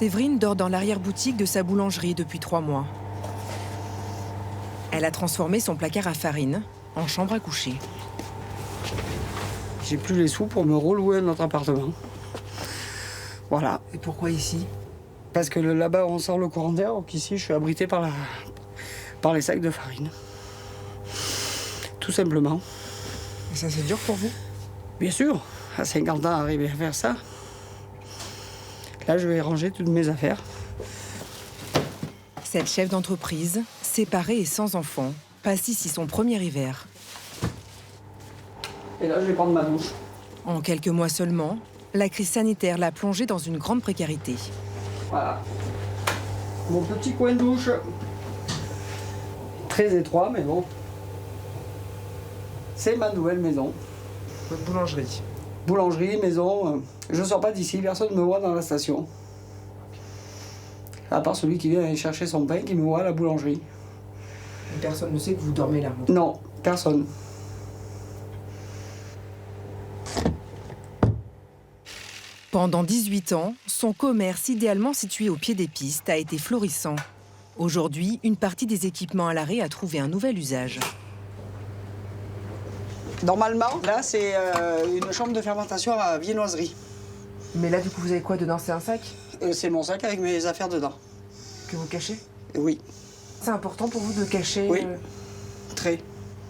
Séverine dort dans l'arrière-boutique de sa boulangerie depuis 3 mois. Elle a transformé son placard à farine en chambre à coucher. J'ai plus les sous pour me relouer notre appartement. Voilà. Et pourquoi ici? Parce que là-bas, on sort le courant d'air, donc ici, je suis abrité par les sacs de farine. Tout simplement. Et ça, c'est dur pour vous? Bien sûr, à 50 ans, arriver à faire ça. Là, je vais ranger toutes mes affaires. Cette chef d'entreprise, séparée et sans enfant, passe ici son premier hiver. Et là, je vais prendre ma douche. En quelques mois seulement, la crise sanitaire l'a plongée dans une grande précarité. Voilà. Mon petit coin de douche. Très étroit, mais bon. C'est ma nouvelle maison. Votre boulangerie. Boulangerie, maison. Je ne sors pas d'ici, personne ne me voit dans la station. À part celui qui vient aller chercher son pain, qui me voit à la boulangerie. Et personne ne sait que vous dormez là. Non, personne. Pendant 18 ans, son commerce idéalement situé au pied des pistes a été florissant. Aujourd'hui, une partie des équipements à l'arrêt a trouvé un nouvel usage. Normalement, là, c'est une chambre de fermentation à viennoiserie. Mais là, du coup, vous avez quoi dedans? C'est un sac C'est mon sac avec mes affaires dedans. que vous cachez? Oui. C'est important pour vous de cacher? Oui. Très.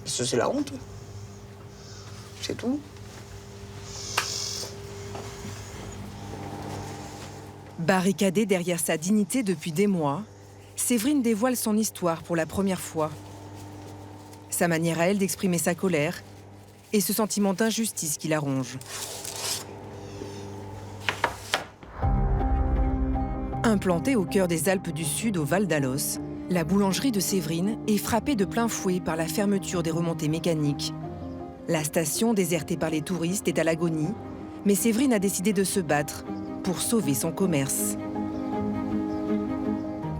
Parce que c'est la honte. C'est tout. Barricadée derrière sa dignité depuis des mois, Séverine dévoile son histoire pour la première fois. Sa manière à elle d'exprimer sa colère et ce sentiment d'injustice qui la ronge. Implantée au cœur des Alpes du Sud, au Val d'Alos, la boulangerie de Séverine est frappée de plein fouet par la fermeture des remontées mécaniques. La station, désertée par les touristes, est à l'agonie, mais Séverine a décidé de se battre pour sauver son commerce.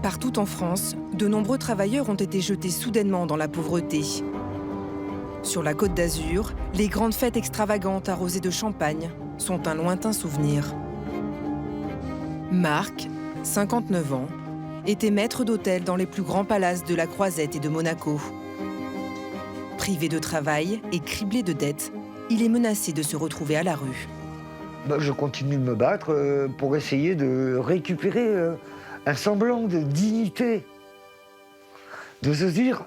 Partout en France, de nombreux travailleurs ont été jetés soudainement dans la pauvreté. Sur la Côte d'Azur, les grandes fêtes extravagantes arrosées de champagne sont un lointain souvenir. Marc, 59 ans, était maître d'hôtel dans les plus grands palaces de la Croisette et de Monaco. Privé de travail et criblé de dettes, il est menacé de se retrouver à la rue. Je continue de me battre pour essayer de récupérer un semblant de dignité. De se dire,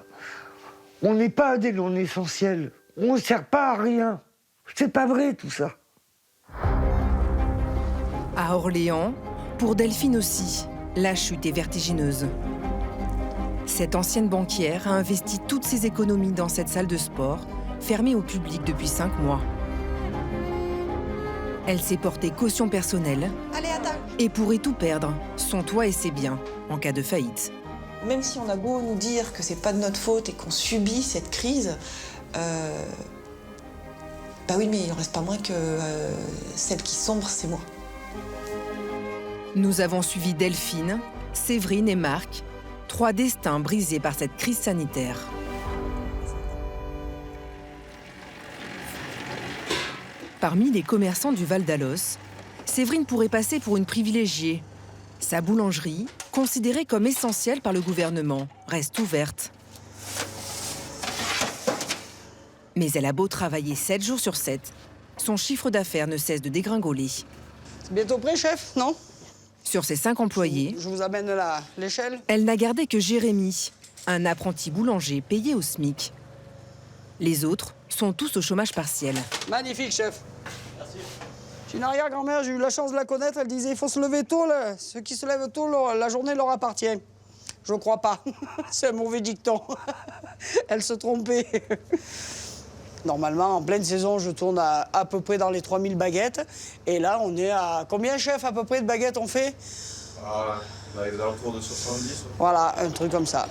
on n'est pas des non essentiels, on ne sert pas à rien. C'est pas vrai tout ça. À Orléans, pour Delphine aussi, la chute est vertigineuse. Cette ancienne banquière a investi toutes ses économies dans cette salle de sport, fermée au public depuis 5 mois. Elle s'est portée caution personnelle et pourrait tout perdre, son toit et ses biens, en cas de faillite. Même si on a beau nous dire que c'est pas de notre faute et qu'on subit cette crise, bah oui, mais il en reste pas moins que celle qui sombre, c'est moi. Nous avons suivi Delphine, Séverine et Marc, 3 destins brisés par cette crise sanitaire. Parmi les commerçants du Val d'Alos, Séverine pourrait passer pour une privilégiée. Sa boulangerie, considérée comme essentielle par le gouvernement, reste ouverte. Mais elle a beau travailler 7 jours sur 7, son chiffre d'affaires ne cesse de dégringoler. C'est bientôt prêt, chef, non? Sur ses 5 employés, Je vous amène l'échelle. elle n'a gardé que Jérémy, un apprenti boulanger payé au SMIC. Les autres sont tous au chômage partiel. Magnifique, chef. Merci. J'ai une arrière-grand-mère, j'ai eu la chance de la connaître. Elle disait, il faut se lever tôt. Là. Ceux qui se lèvent tôt, la journée leur appartient. Je crois pas. C'est un mauvais dicton. Elle se trompait. Normalement, en pleine saison, je tourne à peu près dans les 3000 baguettes. Et là, on est à combien, chef, à peu près de baguettes on fait? On est aux alentours de 70. Voilà, un truc comme ça.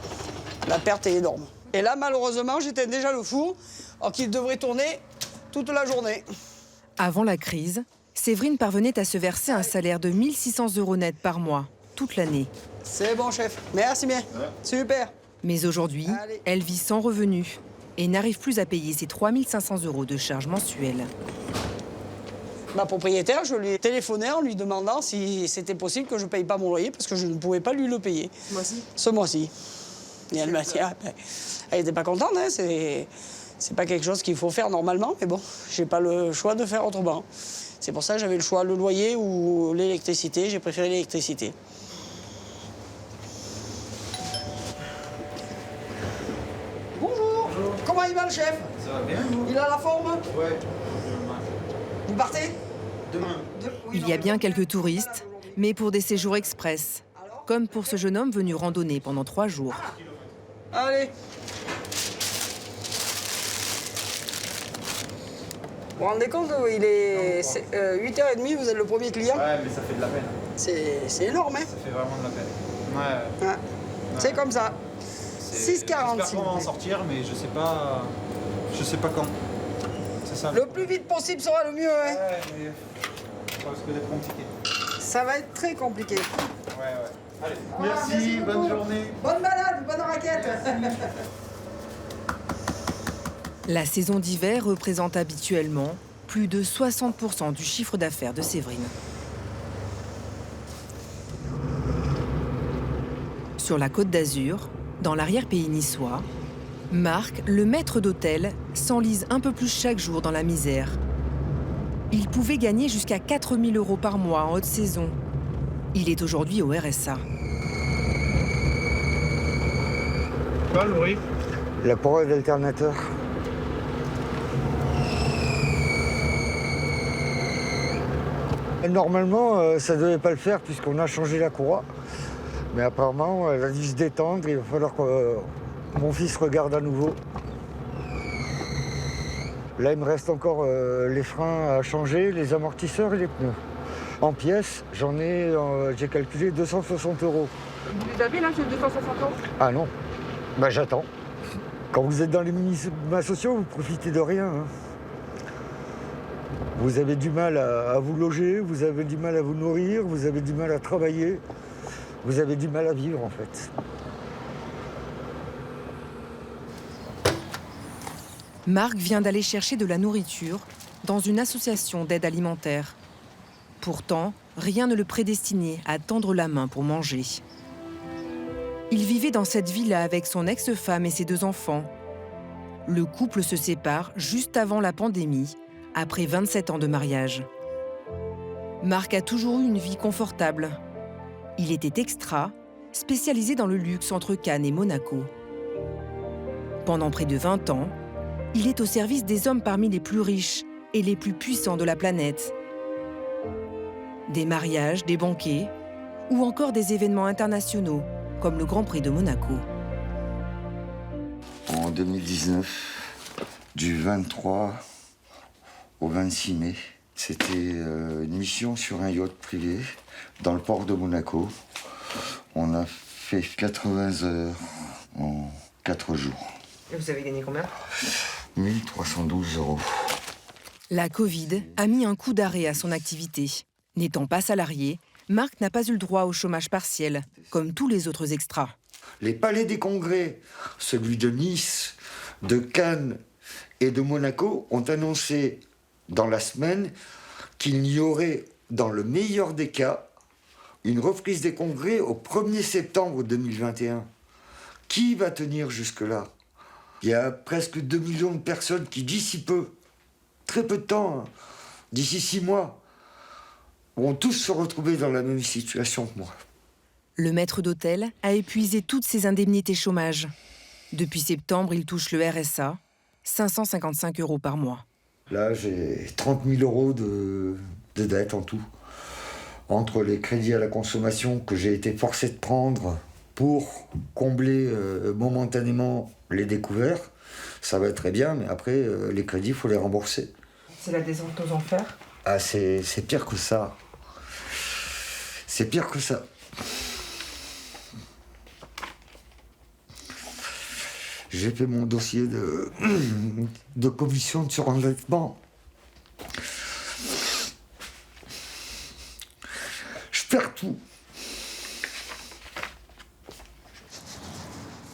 La perte est énorme. Et là, malheureusement, j'éteins déjà le four, alors qu'il devrait tourner toute la journée. Avant la crise, Séverine parvenait à se verser un salaire de 1 600 € net par mois, toute l'année. C'est bon, chef. Merci bien. Ouais. Super. Mais aujourd'hui, elle vit sans revenu et n'arrive plus à payer ses 3 500 € de charges mensuelles. Ma propriétaire, je lui ai téléphoné en lui demandant si c'était possible que je ne paye pas mon loyer parce que je ne pouvais pas lui le payer. Ce mois-ci? Ce mois-ci. Et elle m'a dit, ah, ben, elle n'était pas contente, hein, c'est pas quelque chose qu'il faut faire normalement, mais bon, j'ai pas le choix de faire autrement. C'est pour ça que j'avais le choix, le loyer ou l'électricité, j'ai préféré l'électricité. Bonjour. Bonjour. Comment il va le chef? Ça va bien, vous? Il a la forme? Ouais. Vous partez? Demain. Il y a bien quelques touristes, mais pour des séjours express, comme pour ce jeune homme venu randonner pendant 3 jours. Allez. Vous vous rendez compte, il est 8h30, vous êtes le premier client? Ouais, mais ça fait de la peine. C'est énorme, hein? Ça fait vraiment de la peine. Ouais. Ouais. C'est comme ça. C'est- 6,40 J'espère s'il qu'on va vous en plaît. sortir, mais je sais pas quand. C'est ça. Le plus vite possible sera le mieux, hein? Ouais, mais ça risque d'être compliqué. Ça va être très compliqué. Ouais. Allez. Voilà, Merci, bonne beaucoup. journée. Bonne balade, bonne raquette. La saison d'hiver représente habituellement plus de 60% du chiffre d'affaires de Séverine. Sur la Côte d'Azur, dans l'arrière-pays niçois, Marc, le maître d'hôtel, s'enlise un peu plus chaque jour dans la misère. Il pouvait gagner jusqu'à 4 000 € par mois en haute saison. Il est aujourd'hui au RSA. Quoi, Laurie? La parole d'alternateur. Normalement, ça ne devait pas le faire puisqu'on a changé la courroie. Mais apparemment, elle a dû se détendre. Il va falloir que mon fils regarde à nouveau. Là, il me reste encore les freins à changer, les amortisseurs et les pneus. En pièces, j'ai calculé 260 €. Vous les avez là, j'ai 260 €? Ah non, bah j'attends. Quand vous êtes dans les minima sociaux, vous profitez de rien, hein. Vous avez du mal à vous loger, vous avez du mal à vous nourrir, vous avez du mal à travailler, vous avez du mal à vivre en fait. Marc vient d'aller chercher de la nourriture dans une association d'aide alimentaire. Pourtant, rien ne le prédestinait à tendre la main pour manger. Il vivait dans cette villa avec son ex-femme et ses 2 enfants. Le couple se sépare juste avant la pandémie, après 27 ans de mariage. Marc a toujours eu une vie confortable. Il était extra, spécialisé dans le luxe entre Cannes et Monaco. Pendant près de 20 ans, il est au service des hommes parmi les plus riches et les plus puissants de la planète. Des mariages, des banquets ou encore des événements internationaux comme le Grand Prix de Monaco. En 2019, du 23 au 26 mai, c'était une mission sur un yacht privé dans le port de Monaco. On a fait 80 heures en 4 jours. Et vous avez gagné combien? 1 312 €. La Covid a mis un coup d'arrêt à son activité. N'étant pas salarié, Marc n'a pas eu le droit au chômage partiel, comme tous les autres extras. Les palais des congrès, celui de Nice, de Cannes et de Monaco, ont annoncé dans la semaine qu'il y aurait, dans le meilleur des cas, une reprise des congrès au 1er septembre 2021. Qui va tenir jusque-là? Il y a presque 2 millions de personnes qui, d'ici peu, très peu de temps, hein, d'ici 6 mois, vont tous se retrouver dans la même situation que moi. Le maître d'hôtel a épuisé toutes ses indemnités chômage. Depuis septembre, il touche le RSA, 555 € par mois. Là, j'ai 30 000 € de dettes en tout. Entre les crédits à la consommation que j'ai été forcé de prendre pour combler momentanément les découverts, ça va très bien, mais après, les crédits, il faut les rembourser. C'est la descente aux enfers? Ah, c'est pire que ça. C'est pire que ça. J'ai fait mon dossier de commission de surendettement. Je perds tout.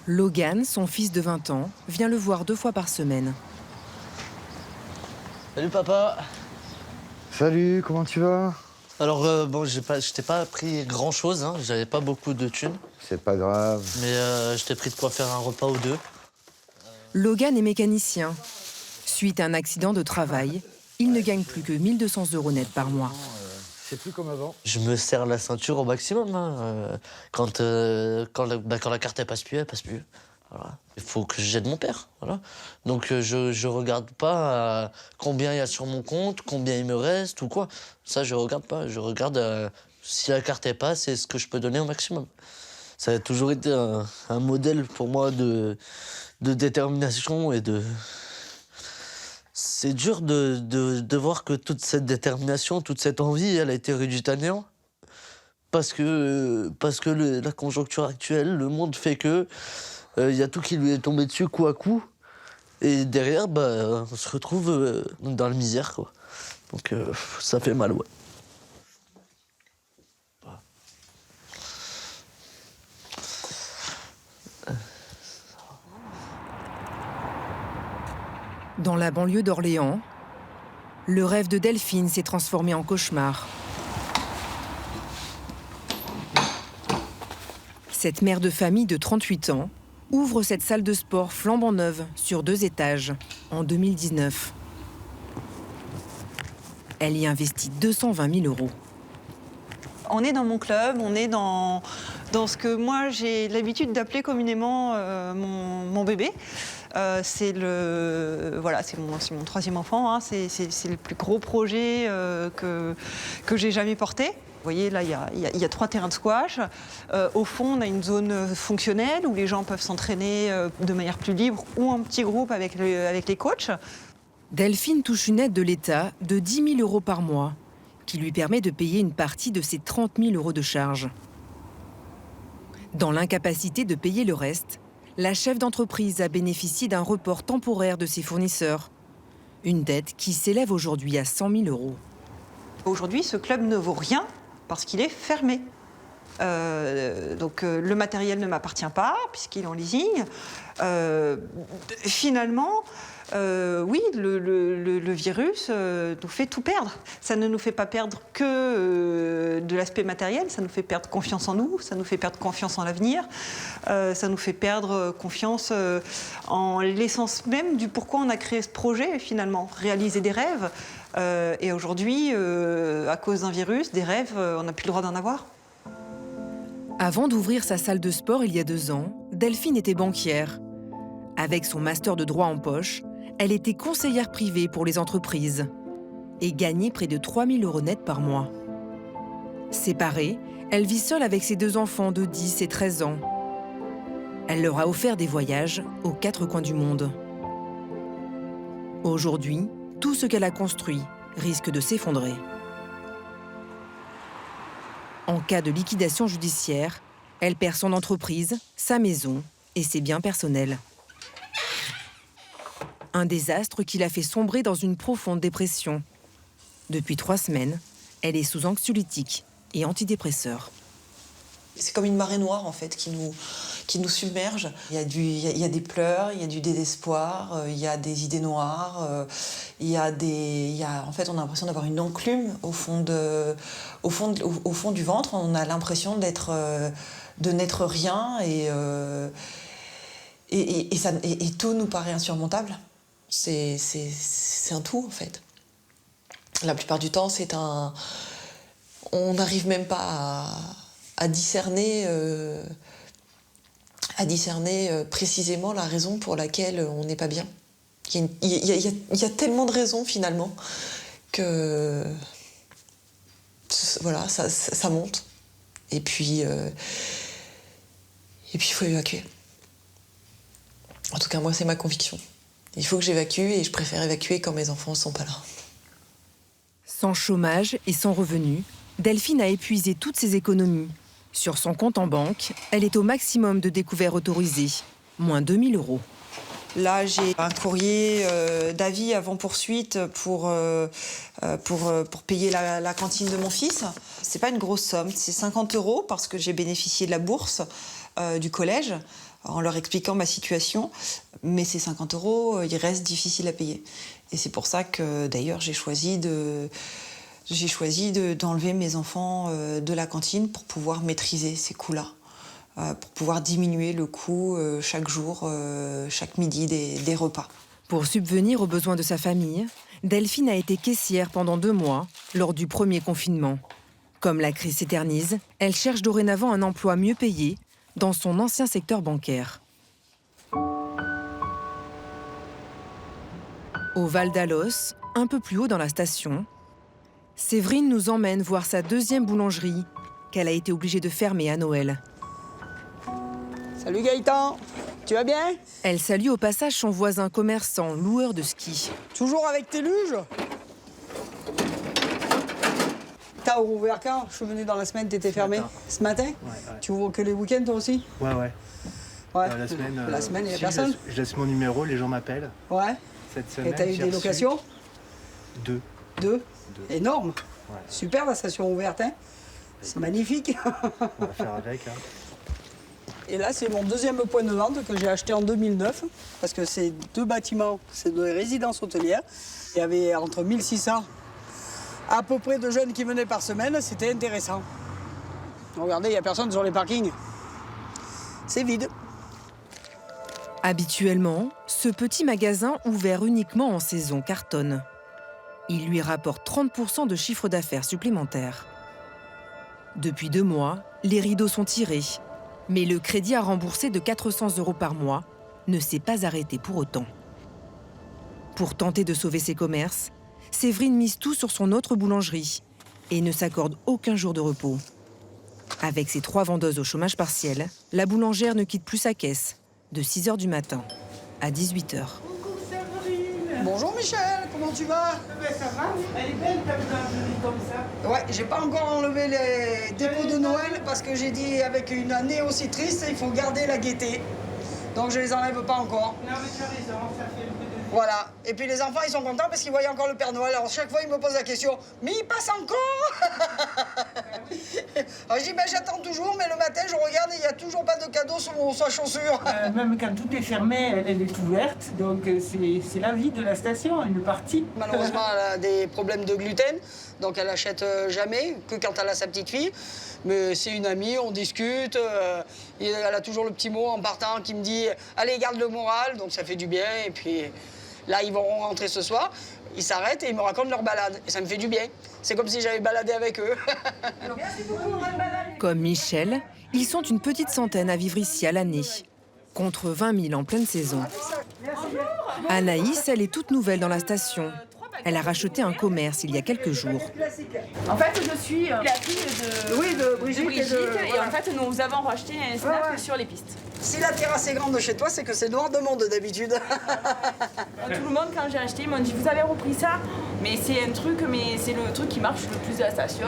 Logan, son fils de 20 ans, vient le voir 2 fois par semaine. Salut papa. Salut, comment tu vas? Alors, bon, je t'ai pas pris grand-chose, hein. J'avais pas beaucoup de thunes. C'est pas grave. Mais je t'ai pris de quoi faire un repas ou deux. Logan est mécanicien. Suite à un accident de travail, il ne gagne plus que 1 200 € net par mois. C'est plus comme avant. Je me serre la ceinture au maximum, hein. Quand la carte, elle passe plus. Voilà. Il faut que j'aide mon père, voilà. Donc je regarde pas combien il y a sur mon compte, combien il me reste ou quoi. Ça, je regarde pas. Je regarde si la carte, elle passe, c'est ce que je peux donner au maximum. Ça a toujours été un modèle pour moi de détermination et de... C'est dur de voir que toute cette détermination, toute cette envie, elle a été réduite à néant. Parce que la conjoncture actuelle, le monde fait que y a tout qui lui est tombé dessus coup à coup. Et derrière, on se retrouve dans la misère, quoi. Donc ça fait mal, ouais. Dans la banlieue d'Orléans, le rêve de Delphine s'est transformé en cauchemar. Cette mère de famille de 38 ans ouvre cette salle de sport flambant neuve sur 2 étages en 2019. Elle y investit 220 000 €. On est dans mon club, on est dans ce que moi j'ai l'habitude d'appeler communément mon bébé. C'est mon 3e enfant, hein. C'est le plus gros projet que j'ai jamais porté. Vous voyez, là, il y a 3 terrains de squash. Au fond, on a une zone fonctionnelle où les gens peuvent s'entraîner de manière plus libre ou en petit groupe avec les coachs. Delphine touche une aide de l'État de 10 000 € par mois, qui lui permet de payer une partie de ses 30 000 € de charges. Dans l'incapacité de payer le reste, la chef d'entreprise a bénéficié d'un report temporaire de ses fournisseurs. Une dette qui s'élève aujourd'hui à 100 000 €. Aujourd'hui, ce club ne vaut rien parce qu'il est fermé. Donc le matériel ne m'appartient pas puisqu'il est en leasing. Finalement, oui, le virus nous fait tout perdre. Ça ne nous fait pas perdre que de l'aspect matériel, ça nous fait perdre confiance en nous, ça nous fait perdre confiance en l'avenir, ça nous fait perdre confiance en l'essence même du pourquoi on a créé ce projet finalement, réaliser des rêves. Et aujourd'hui, à cause d'un virus, des rêves, on n'a plus le droit d'en avoir. Avant d'ouvrir sa salle de sport il y a 2 ans, Delphine était banquière. Avec son master de droit en poche, elle était conseillère privée pour les entreprises et gagnait près de 3 000 € net par mois. Séparée, elle vit seule avec ses 2 enfants de 10 et 13 ans. Elle leur a offert des voyages aux 4 coins du monde. Aujourd'hui, tout ce qu'elle a construit risque de s'effondrer. En cas de liquidation judiciaire, elle perd son entreprise, sa maison et ses biens personnels. Un désastre qui l'a fait sombrer dans une profonde dépression. Depuis 3 semaines, elle est sous anxiolytiques et antidépresseurs. C'est comme une marée noire en fait qui nous submerge. Il y a des pleurs, il y a du désespoir, il y a des idées noires, en fait on a l'impression d'avoir une enclume au fond du ventre. On a l'impression de n'être rien et tout nous paraît insurmontable. C'est un tout en fait. La plupart du temps on n'arrive même pas à discerner précisément la raison pour laquelle on n'est pas bien. Il y a tellement de raisons finalement que voilà, ça monte. Et puis il faut évacuer. En tout cas, moi, c'est ma conviction. Il faut que j'évacue et je préfère évacuer quand mes enfants ne sont pas là. Sans chômage et sans revenu, Delphine a épuisé toutes ses économies. Sur son compte en banque, elle est au maximum de découvert autorisé, moins 2 000 €. Là, j'ai un courrier d'avis avant poursuite pour payer la cantine de mon fils. C'est pas une grosse somme, c'est 50 € parce que j'ai bénéficié de la bourse du collège en leur expliquant ma situation. Mais ces 50 €, ils restent difficiles à payer. Et c'est pour ça que, d'ailleurs, j'ai choisi J'ai choisi d'enlever mes enfants de la cantine pour pouvoir maîtriser ces coûts-là, pour pouvoir diminuer le coût chaque jour, chaque midi des repas. Pour subvenir aux besoins de sa famille, Delphine a été caissière pendant 2 mois, lors du premier confinement. Comme la crise s'éternise, elle cherche dorénavant un emploi mieux payé dans son ancien secteur bancaire. Au Val d'Alos, un peu plus haut dans la station, Séverine nous emmène voir sa 2e boulangerie qu'elle a été obligée de fermer à Noël. Salut Gaëtan, tu vas bien? Elle salue au passage son voisin commerçant, loueur de ski. Toujours avec tes luges? T'as ouvert quand? Je suis venu dans la semaine, t'étais fermé. Ce matin? Ouais. Tu ouvres que les week-ends toi aussi? Ouais. Ouais. La semaine, La semaine, il n'y a si, personne? je laisse mon numéro, les gens m'appellent. Ouais. Cette semaine, Et t'as eu j'ai des reçu locations? 2. 2? Énorme. Ouais. Super la station ouverte, hein? C'est magnifique. On va faire avec. Hein. Et là, c'est mon 2e point de vente que j'ai acheté en 2009. Parce que ces 2 bâtiments, c'est des résidences hôtelières. Il y avait entre 1600 à peu près de jeunes qui venaient par semaine. C'était intéressant. Regardez, il n'y a personne sur les parkings. C'est vide. Habituellement, ce petit magasin ouvert uniquement en saison cartonne. Il lui rapporte 30% de chiffre d'affaires supplémentaire. Depuis 2 mois, les rideaux sont tirés. Mais le crédit à rembourser de 400 € par mois ne s'est pas arrêté pour autant. Pour tenter de sauver ses commerces, Séverine mise tout sur son autre boulangerie et ne s'accorde aucun jour de repos. Avec ses 3 vendeuses au chômage partiel, la boulangère ne quitte plus sa caisse de 6 h du matin à 18 h. Bonjour Michel, comment tu vas? Ça va, elle est belle ta boulangerie comme ça. Ouais, j'ai pas encore enlevé les dépôts de Noël parce que j'ai dit avec une année aussi triste, il faut garder la gaieté. Donc je les enlève pas encore. Non mais tu as raison, ça fait un peu de... Voilà. Et puis les enfants, ils sont contents parce qu'ils voient encore le Père Noël. Alors chaque fois, ils me posent la question, mais il passe encore? Alors je dis, ben j'attends toujours, mais le matin, je regarde et il n'y a toujours pas de cadeau sur sa chaussure. Même quand tout est fermé, elle est ouverte, donc c'est la vie de la station, une partie. Malheureusement, elle a des problèmes de gluten, donc elle achète jamais, que quand elle a sa petite fille. Mais c'est une amie, on discute. Elle a toujours le petit mot en partant qui me dit « Allez, garde le moral », donc ça fait du bien. Et puis là, ils vont rentrer ce soir, ils s'arrêtent et ils me racontent leur balade. Et ça me fait du bien. C'est comme si j'avais baladé avec eux. Comme Michel, ils sont une petite centaine à vivre ici à l'année, contre 20 000 en pleine saison. Anaïs, elle est toute nouvelle dans la station. Elle a racheté un commerce il y a quelques jours. En fait, je suis la fille de Brigitte et en fait, nous avons racheté un snack sur les pistes. Si la terrasse est grande chez toi, c'est que c'est noir de monde d'habitude. Tout le monde, quand j'ai acheté, m'ont dit « Vous avez repris ça ?» Mais c'est un truc, mais c'est le truc qui marche le plus à la station.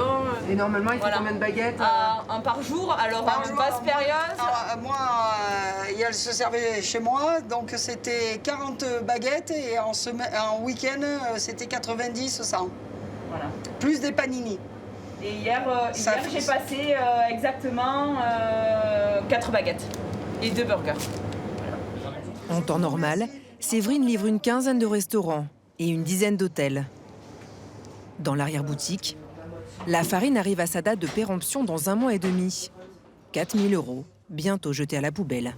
Et normalement, il faut combien de baguettes Un par jour, alors en basse période. Moi, elle se servait chez moi, donc c'était 40 baguettes et en week-end, c'était 90, 100. Voilà. Plus des panini. Et hier j'ai passé exactement 4 baguettes et 2 burgers. En temps normal, Séverine livre une quinzaine de restaurants et une dizaine d'hôtels. Dans l'arrière-boutique, la farine arrive à sa date de péremption dans 1 mois et demi. 4 000 €, bientôt jetés à la poubelle.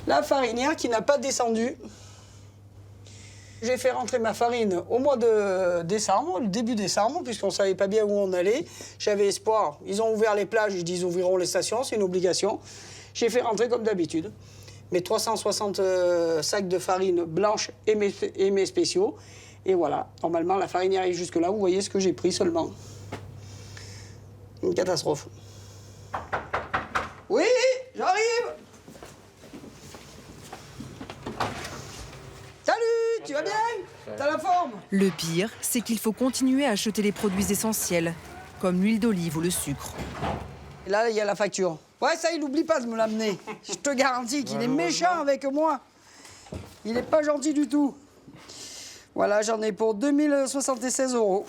La farinière qui n'a pas descendu. J'ai fait rentrer ma farine au mois de décembre, le début décembre, puisqu'on ne savait pas bien où on allait. J'avais espoir. Ils ont ouvert les plages, je dis ils ouvriront les stations, c'est une obligation. J'ai fait rentrer comme d'habitude. Mes 360 sacs de farine blanche et mes spéciaux. Et voilà, normalement la farine arrive jusque là, vous voyez ce que j'ai pris seulement. Une catastrophe. Oui, j'arrive! Salut, tu vas bien? T'as la forme? Le pire, c'est qu'il faut continuer à acheter les produits essentiels, comme l'huile d'olive ou le sucre. Et là, il y a la facture. Ouais, ça, il n'oublie pas de me l'amener. Je te garantis qu'il est méchant avec moi. Il n'est pas gentil du tout. Voilà, j'en ai pour 2076 €.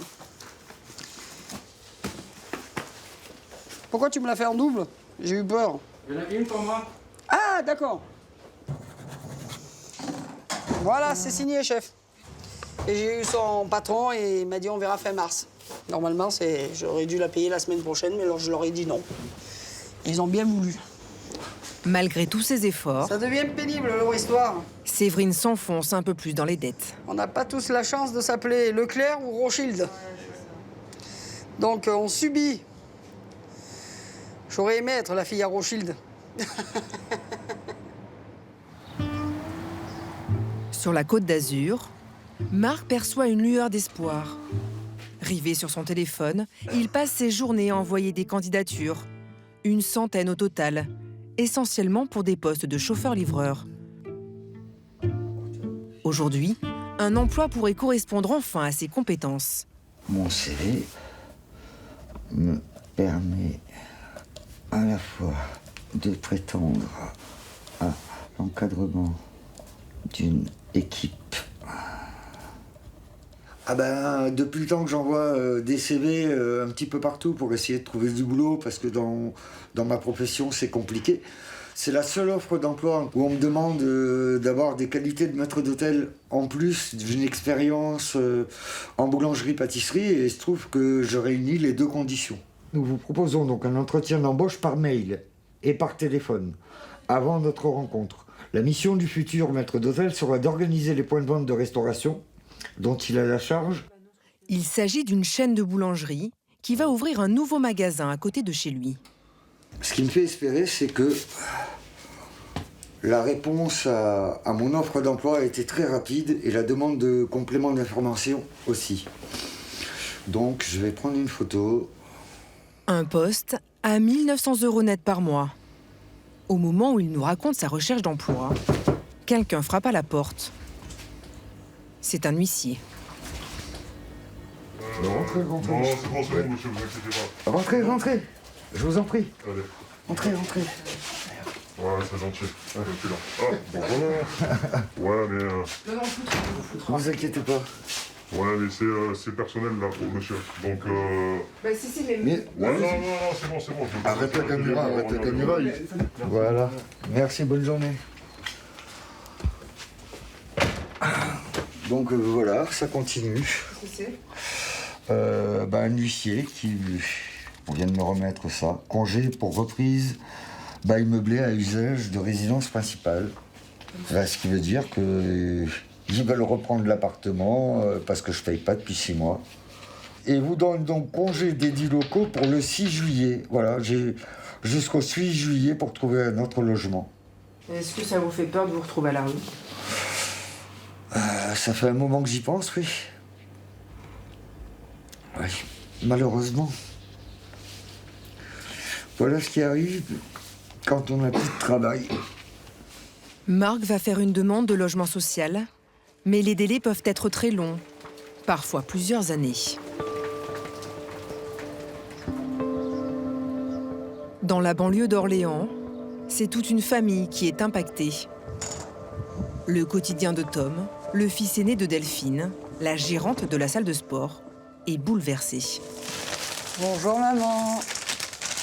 Pourquoi tu me l'as fait en double? J'ai eu peur. Il y en a une pour moi. Ah, d'accord. Voilà, c'est signé, chef. Et j'ai eu son patron et il m'a dit on verra fin mars. Normalement, j'aurais dû la payer la semaine prochaine, mais alors je leur ai dit non. Ils ont bien voulu. Malgré tous ses efforts, Ça devient pénible, leur histoire. Séverine s'enfonce un peu plus dans les dettes. On n'a pas tous la chance de s'appeler Leclerc ou Rothschild. Donc on subit. J'aurais aimé être la fille à Rothschild. Sur la Côte d'Azur, Marc perçoit une lueur d'espoir. Rivé sur son téléphone, il passe ses journées à envoyer des candidatures. Une centaine au total, essentiellement pour des postes de chauffeur-livreur. Aujourd'hui, un emploi pourrait correspondre enfin à ses compétences. Mon CV me permet à la fois de prétendre à l'encadrement d'une équipe. Ah ben, depuis le temps que j'envoie des CV un petit peu partout pour essayer de trouver du boulot, parce que dans ma profession, c'est compliqué. C'est la seule offre d'emploi où on me demande d'avoir des qualités de maître d'hôtel en plus d'une expérience en boulangerie-pâtisserie, et il se trouve que je réunis les deux conditions. Nous vous proposons donc un entretien d'embauche par mail et par téléphone, avant notre rencontre. La mission du futur maître d'hôtel sera d'organiser les points de vente de restauration dont il a la charge. Il s'agit d'une chaîne de boulangerie qui va ouvrir un nouveau magasin à côté de chez lui. Ce qui me fait espérer, c'est que la réponse à mon offre d'emploi a été très rapide et la demande de complément d'information aussi. Donc, je vais prendre une photo. Un poste à 1 900 € net par mois. Au moment où il nous raconte sa recherche d'emploi, quelqu'un frappe à la porte. C'est un huissier. Rentrez. Non, c'est bon, monsieur, vous inquiétez pas. Rentrez, je vous en prie. Allez. Rentrez. Ouais, c'est gentil. Là. Ah, bon, voilà. Ouais, mais... Ne vous inquiétez pas. Ouais, mais c'est personnel, là, pour monsieur. Donc, Bah si, Mais... Ouais, non, c'est bon. Arrête la caméra. Voilà. Merci, bonne journée. Donc voilà, ça continue. Qu'est-ce que c'est Un huissier qui... On vient de me remettre ça. Congé pour reprise bail meublé à usage de résidence principale. Là, ce qui veut dire que ils veulent reprendre l'appartement parce que je paye pas depuis 6 mois. Et vous donne donc congé d'édits locaux pour le 6 juillet. Voilà, j'ai jusqu'au 6 juillet pour trouver un autre logement. Est-ce que ça vous fait peur de vous retrouver à la rue? Ça fait un moment que j'y pense, oui. Oui, malheureusement. Voilà ce qui arrive quand on n'a plus de travail. Marc va faire une demande de logement social, mais les délais peuvent être très longs, parfois plusieurs années. Dans la banlieue d'Orléans, c'est toute une famille qui est impactée. Le quotidien de Tom, le fils aîné de Delphine, la gérante de la salle de sport, est bouleversé. Bonjour maman.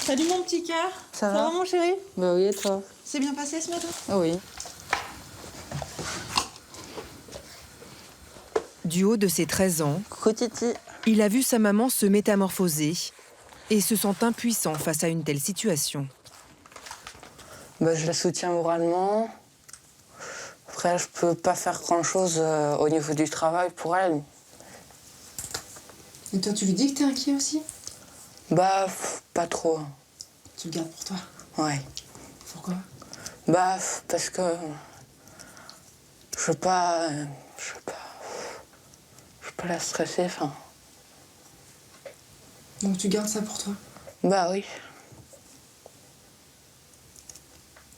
Salut mon petit cœur. Ça va mon chéri? Bah oui, et toi? C'est bien passé ce matin? Oui. Du haut de ses 13 ans, Coucou. il a vu sa maman se métamorphoser et se sent impuissant face à une telle situation. Bah, je la soutiens moralement. Après, je peux pas faire grand-chose au niveau du travail pour elle. Et toi, tu lui dis que t'es inquiet aussi? Bah, pas trop. Tu le gardes pour toi? Ouais. Pourquoi? Bah, parce que je veux pas la stresser, enfin. Donc tu gardes ça pour toi? Bah oui.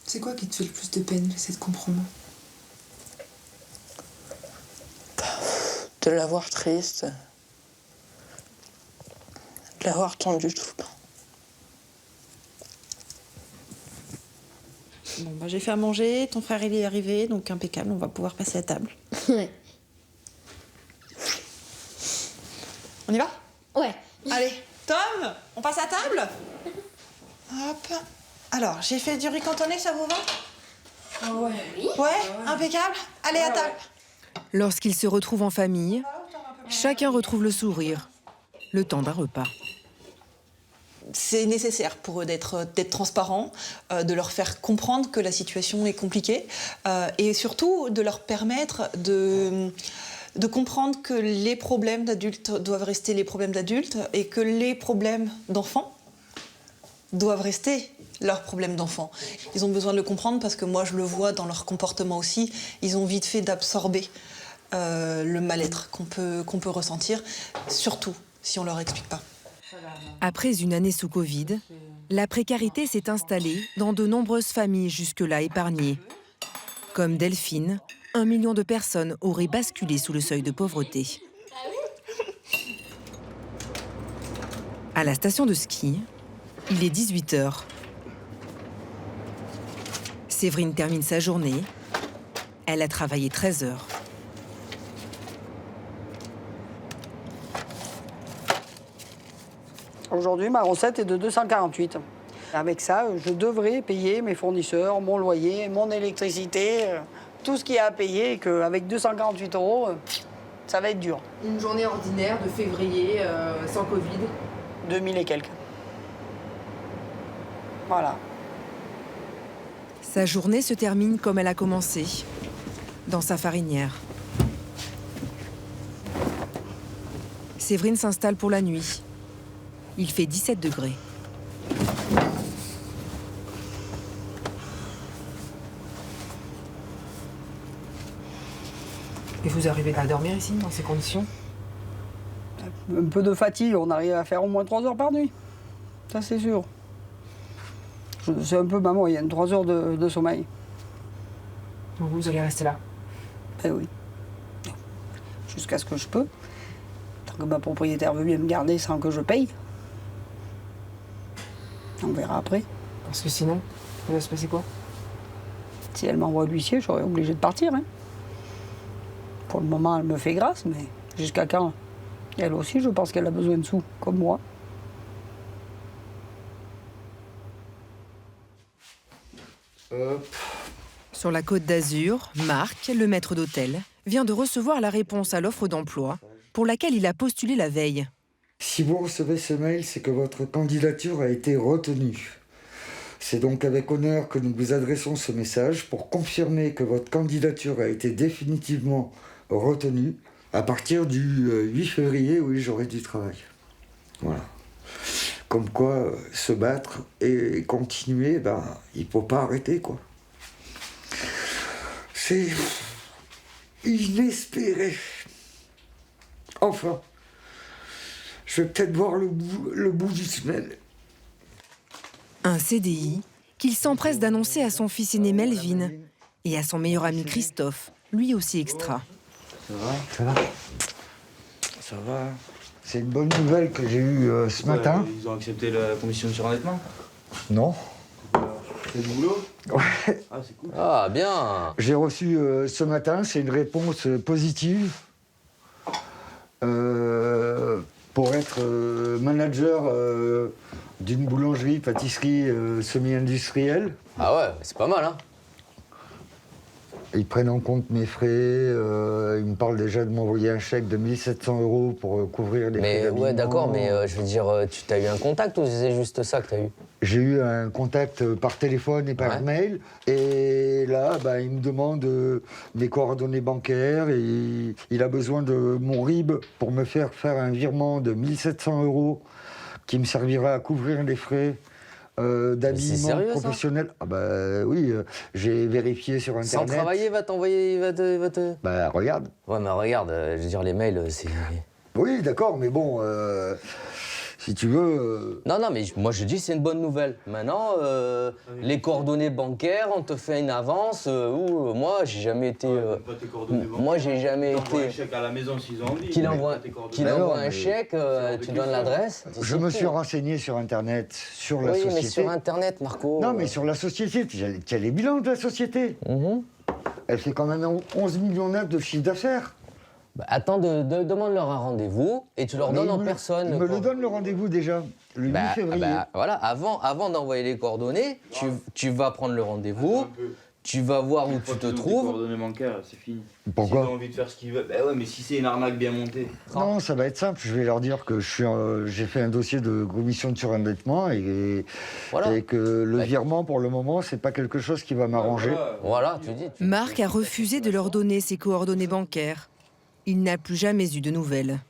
C'est quoi qui te fait le plus de peine? J'essaie de comprendre. De la voir triste. De la voir tendue tout le temps. Bon, bah, j'ai fait à manger, ton frère il est arrivé, donc impeccable, on va pouvoir passer à table. Ouais. On y va? Ouais. Allez, Tom, on passe à table? Hop. Alors, j'ai fait du riz cantonné, ça vous va? Ouais. Ouais, impeccable. Allez, à table. Lorsqu'ils se retrouvent en famille, Chacun retrouve le sourire, le temps d'un repas. C'est nécessaire pour eux d'être transparents, de leur faire comprendre que la situation est compliquée et surtout de leur permettre de comprendre que les problèmes d'adultes doivent rester les problèmes d'adultes et que les problèmes d'enfants doivent rester leurs problèmes d'enfants. Ils ont besoin de le comprendre parce que moi je le vois dans leur comportement aussi, ils ont vite fait d'absorber le mal-être qu'on peut ressentir, surtout si on ne leur explique pas. Après une année sous Covid, la précarité s'est installée dans de nombreuses familles jusque-là épargnées. Comme Delphine, 1 million de personnes auraient basculé sous le seuil de pauvreté. À la station de ski, il est 18h. Séverine termine sa journée. Elle a travaillé 13 heures. Aujourd'hui, ma recette est de 248. Avec ça, je devrais payer mes fournisseurs, mon loyer, mon électricité, tout ce qu'il y a à payer, et qu'avec 248 €, ça va être dur. Une journée ordinaire de février, sans Covid. 2000 et quelques. Voilà. Sa journée se termine comme elle a commencé, dans sa farinière. Séverine s'installe pour la nuit. Il fait 17 degrés. Et vous arrivez à dormir ici, dans ces conditions? Un peu de fatigue, on arrive à faire au moins 3 heures par nuit. Ça, c'est sûr. C'est un peu ma moyenne, 3 heures de sommeil. Donc vous allez rester là? Eh oui. Jusqu'à ce que je peux. Tant que ma propriétaire veut bien me garder sans que je paye. On verra après. Parce que sinon, il va se passer quoi? Si elle m'envoie l'huissier, je serai obligé de partir. Hein. Pour le moment, elle me fait grâce, mais jusqu'à quand? Elle aussi, je pense qu'elle a besoin de sous, comme moi. Sur la Côte d'Azur, Marc, le maître d'hôtel, vient de recevoir la réponse à l'offre d'emploi pour laquelle il a postulé la veille. Si vous recevez ce mail, c'est que votre candidature a été retenue. C'est donc avec honneur que nous vous adressons ce message pour confirmer que votre candidature a été définitivement retenue à partir du 8 février, oui, j'aurai du travail. Voilà. Comme quoi, se battre et continuer, ben, il ne faut pas arrêter, quoi. C'est inespéré. Enfin, je vais peut-être voir le bout du tunnel. Un CDI qu'il s'empresse d'annoncer à son fils aîné Melvin et à son meilleur ami Christophe, lui aussi extra. Ça va? Ça va? Ça va. C'est une bonne nouvelle que j'ai eue ce matin. Ils ont accepté la commission de surendettement? Non. C'est du boulot? Ouais. Ah, c'est cool. Ah, bien. J'ai reçu ce matin, c'est une réponse positive pour être manager d'une boulangerie, pâtisserie semi-industrielle. Ah ouais, c'est pas mal, hein. Ils prennent en compte mes frais, ils me parlent déjà de m'envoyer un chèque de 1 700 € pour couvrir les frais Mais d'habillement. ouais, d'accord, mais je veux dire, tu as eu un contact ou c'est juste ça que tu as eu? J'ai eu un contact par téléphone et par mail. Et là, bah, il me demande mes coordonnées bancaires. Et il a besoin de mon RIB pour me faire un virement de 1 700 € qui me servira à couvrir les frais d'habillement sérieux, professionnel. Ah bah oui, j'ai vérifié sur Internet. Sans travailler, il va t'envoyer, il va te... Bah regarde. Ouais, mais regarde, je veux dire, les mails, c'est... Oui, d'accord, mais bon... Si tu veux... Non, mais moi je dis c'est une bonne nouvelle. Maintenant, les coordonnées bancaires, on te fait une avance. Moi, j'ai jamais été... moi, j'ai jamais été... Un chèque à la maison s'ils ont envie. Qu'il envoie un chèque, tu donnes l'adresse. Je me suis renseigné sur Internet, sur la société. Oui, mais sur Internet, Marco... Non, mais sur la société. Tu as les bilans de la société. Elle fait quand même 11 millions net de chiffre d'affaires. Bah, attends, demande-leur un rendez-vous et tu leur donnes en personne. Ils me le donnent le rendez-vous déjà, le 8 février. Voilà, avant d'envoyer les coordonnées, tu vas prendre le rendez-vous, tu vas voir où Une tu fois te qu'ils ont tes trouves. coordonnées bancaires, c'est fini. Pourquoi S'ils ont envie de faire ce qu'ils veulent. Bah ouais, mais si c'est une arnaque bien montée. Non, ça va être simple. Je vais leur dire que j'ai fait un dossier de commission de surendettement et que le virement, pour le moment, c'est pas quelque chose qui va m'arranger. Voilà, tu dis. Marc a refusé de leur donner ses coordonnées bancaires. Il n'a plus jamais eu de nouvelles.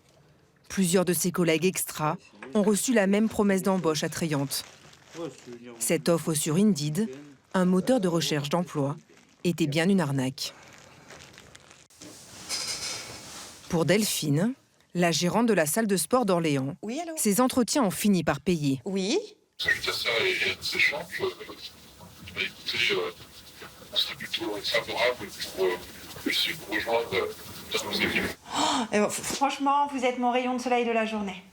Plusieurs de ses collègues extras ont reçu la même promesse d'embauche attrayante. Cette offre sur Indeed, un moteur de recherche d'emploi, était bien une arnaque. Pour Delphine, la gérante de la salle de sport d'Orléans, ces entretiens ont fini par payer. Oui. Suite à ça et à nos échanges, écoutez, c'est plutôt favorable pour essayer de vous rejoindre dans nos équipes. Franchement, vous êtes mon rayon de soleil de la journée.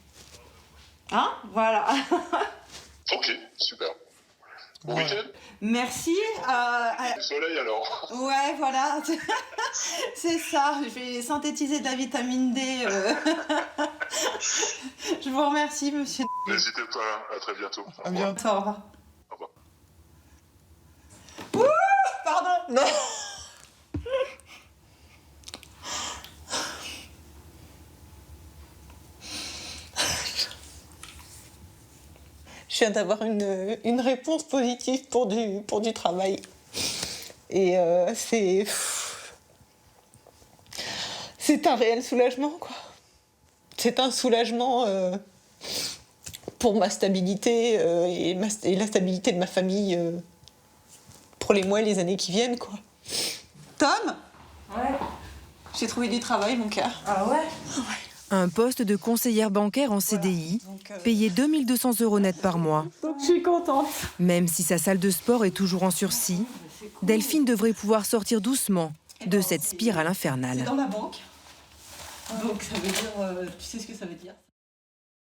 Hein? Voilà. Ok, super. Bon week-end. Merci. Le soleil alors. Ouais, voilà. C'est ça. Je vais synthétiser de la vitamine D. Je vous remercie, monsieur. N'hésitez pas, à très bientôt. À bientôt. Au revoir. Au revoir. Ouh, pardon. Non. Je viens d'avoir une réponse positive pour du travail. Et c'est un réel soulagement, quoi. C'est un soulagement pour ma stabilité et la stabilité de ma famille pour les mois et les années qui viennent, quoi. Tom ? Ouais. J'ai trouvé du travail, mon cœur. Ah ouais? Un poste de conseillère bancaire en CDI, payé 2 200 € net par mois. Donc je suis contente. Même si sa salle de sport est toujours en sursis, Delphine devrait pouvoir sortir doucement de cette spirale infernale. C'est dans la banque. Donc ça veut dire... tu sais ce que ça veut dire ?